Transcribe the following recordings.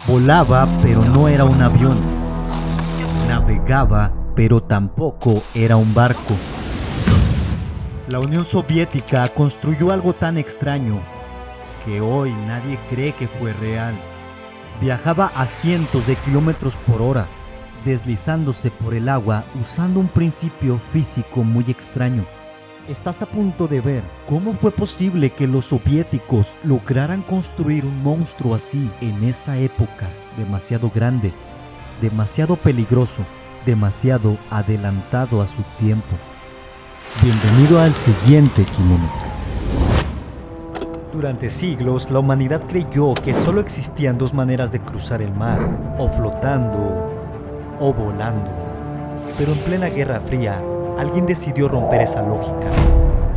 Volaba, pero no era un avión. Navegaba, pero tampoco era un barco. La Unión Soviética construyó algo tan extraño que hoy nadie cree que fue real. Viajaba a cientos de kilómetros por hora, deslizándose por el agua usando un principio físico muy extraño. Estás a punto de ver cómo fue posible que los soviéticos lograran construir un monstruo así en esa época, demasiado grande, demasiado peligroso, demasiado adelantado a su tiempo. Bienvenido al siguiente kilómetro. Durante siglos, la humanidad creyó que solo existían dos maneras de cruzar el mar, o flotando o volando. Pero en plena Guerra Fría, alguien decidió romper esa lógica.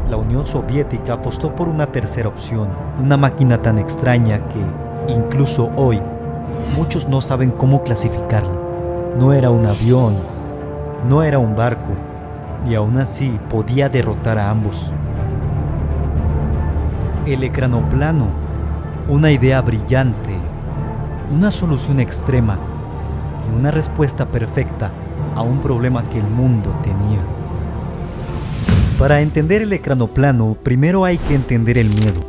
La Unión Soviética apostó por una tercera opción, una máquina tan extraña que, incluso hoy, muchos no saben cómo clasificarla. No era un avión, no era un barco, y aún así podía derrotar a ambos. El ecranoplano, una idea brillante, una solución extrema y una respuesta perfecta a un problema que el mundo tenía. Para entender el ecranoplano, primero hay que entender el miedo.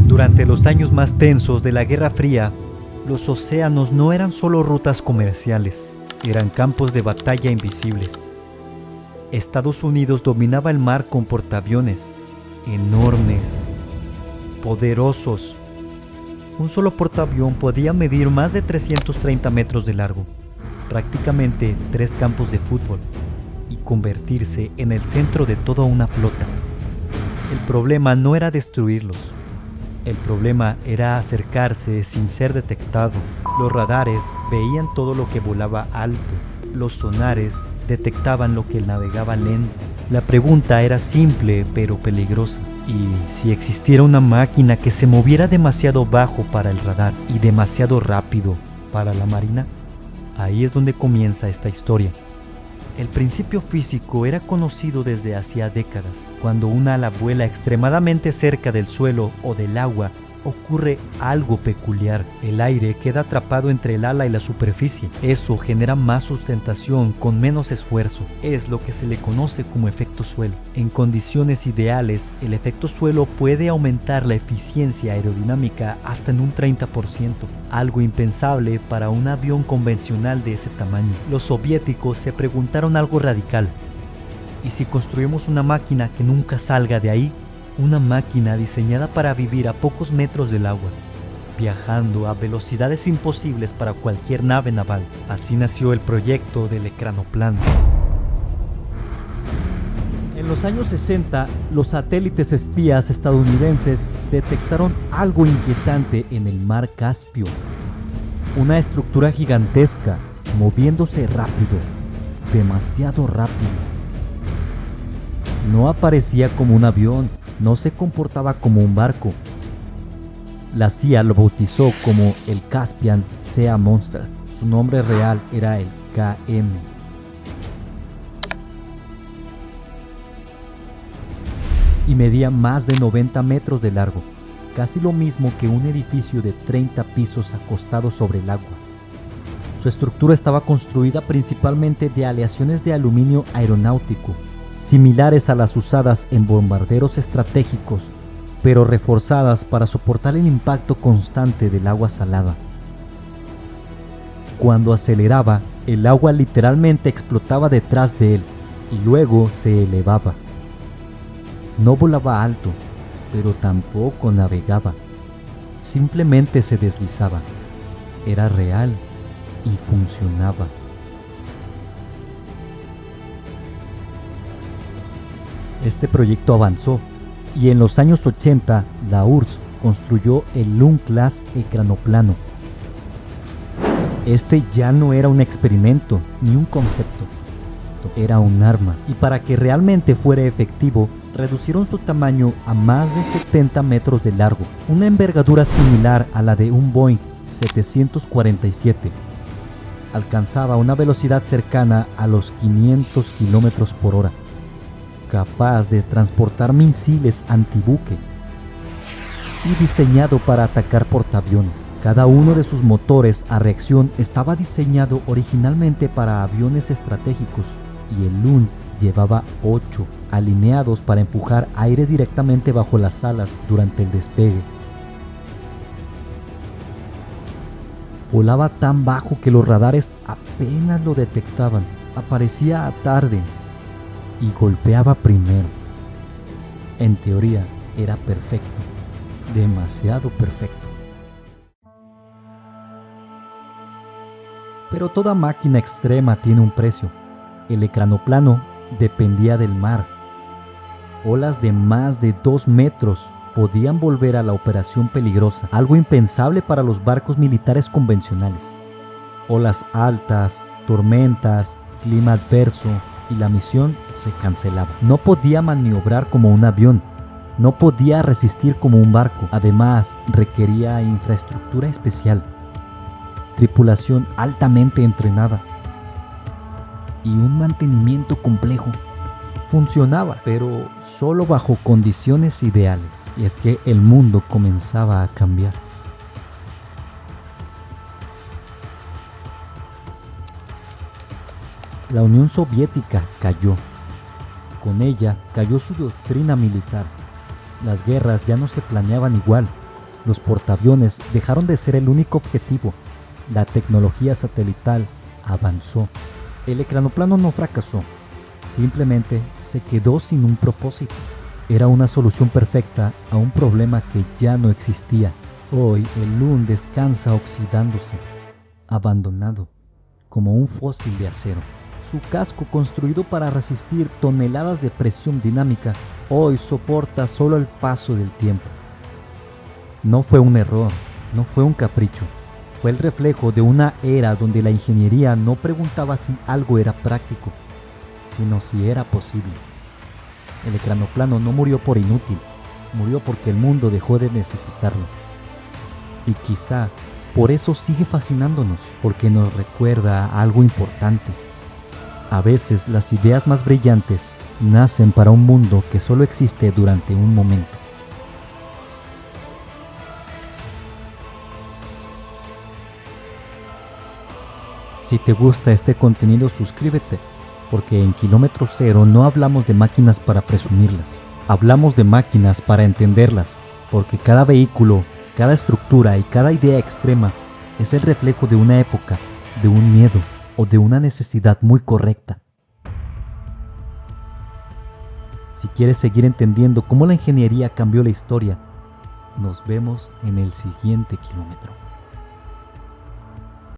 Durante los años más tensos de la Guerra Fría, los océanos no eran solo rutas comerciales, eran campos de batalla invisibles. Estados Unidos dominaba el mar con portaaviones enormes, poderosos. Un solo portaavión podía medir más de 330 metros de largo, prácticamente 3 campos de fútbol, y convertirse en el centro de toda una flota. El problema no era destruirlos, el problema era acercarse sin ser detectado. Los radares veían todo lo que volaba alto, los sonares detectaban lo que navegaba lento. La pregunta era simple pero peligrosa. ¿Y si existiera una máquina que se moviera demasiado bajo para el radar y demasiado rápido para la marina? Ahí es donde comienza esta historia. El principio físico era conocido desde hacía décadas. Cuando una ala vuela extremadamente cerca del suelo o del agua, ocurre algo peculiar. El aire queda atrapado entre el ala y la superficie. Eso genera más sustentación con menos esfuerzo. Es lo que se le conoce como efecto suelo. En condiciones ideales, el efecto suelo puede aumentar la eficiencia aerodinámica hasta en un 30%, algo impensable para un avión convencional de ese tamaño. Los soviéticos se preguntaron algo radical: ¿y si construimos una máquina que nunca salga de ahí? Una máquina diseñada para vivir a pocos metros del agua, viajando a velocidades imposibles para cualquier nave naval. Así nació el proyecto del ecranoplano. En los años 60, los satélites espías estadounidenses detectaron algo inquietante en el mar Caspio. Una estructura gigantesca, moviéndose rápido, demasiado rápido. No aparecía como un avión, no se comportaba como un barco. La CIA lo bautizó como el Caspian Sea Monster. Su nombre real era el KM. Y medía más de 90 metros de largo, casi lo mismo que un edificio de 30 pisos acostado sobre el agua. Su estructura estaba construida principalmente de aleaciones de aluminio aeronáutico, similares a las usadas en bombarderos estratégicos, pero reforzadas para soportar el impacto constante del agua salada. Cuando aceleraba, el agua literalmente explotaba detrás de él y luego se elevaba. No volaba alto, pero tampoco navegaba. Simplemente se deslizaba. Era real y funcionaba. Este proyecto avanzó y en los años 80 la URSS construyó el Lund-class ecranoplano. Este ya no era un experimento ni un concepto, era un arma, y para que realmente fuera efectivo reducieron su tamaño a más de 70 metros de largo, una envergadura similar a la de un Boeing 747. Alcanzaba una velocidad cercana a los 500 kilómetros por hora. Capaz de transportar misiles antibuque. y diseñado para atacar portaaviones. Cada uno de sus motores a reacción estaba diseñado originalmente para aviones estratégicos y el Lund llevaba 8 alineados para empujar aire directamente bajo las alas durante el despegue. Volaba tan bajo que los radares apenas lo detectaban. Aparecía tarde y golpeaba primero. En teoría era perfecto, demasiado perfecto. Pero toda máquina extrema tiene un precio. El ecranoplano dependía del mar. Olas de más de 2 metros podían volver a la operación peligrosa, algo impensable para los barcos militares convencionales. Olas altas, tormentas, clima adverso y la misión se cancelaba. No podía maniobrar como un avión, no podía resistir como un barco. Además, requería infraestructura especial, tripulación altamente entrenada y un mantenimiento complejo. Funcionaba, pero solo bajo condiciones ideales, y es que el mundo comenzaba a cambiar. La Unión Soviética cayó. Con ella cayó su doctrina militar. Las guerras ya no se planeaban igual. Los portaaviones dejaron de ser el único objetivo. La tecnología satelital avanzó. El ecranoplano no fracasó. Simplemente se quedó sin un propósito. Era una solución perfecta a un problema que ya no existía. Hoy el Lund descansa oxidándose, abandonado, como un fósil de acero. Su casco, construido para resistir toneladas de presión dinámica, hoy soporta solo el paso del tiempo. No fue un error, no fue un capricho. Fue el reflejo de una era donde la ingeniería no preguntaba si algo era práctico, sino si era posible. El ecranoplano no murió por inútil, murió porque el mundo dejó de necesitarlo. Y quizá por eso sigue fascinándonos, porque nos recuerda algo importante. A veces las ideas más brillantes nacen para un mundo que solo existe durante un momento. Si te gusta este contenido, suscríbete, porque en Kilómetro Cero no hablamos de máquinas para presumirlas. Hablamos de máquinas para entenderlas, porque cada vehículo, cada estructura y cada idea extrema es el reflejo de una época, de un miedo o de una necesidad muy correcta. Si quieres seguir entendiendo cómo la ingeniería cambió la historia, nos vemos en el siguiente kilómetro.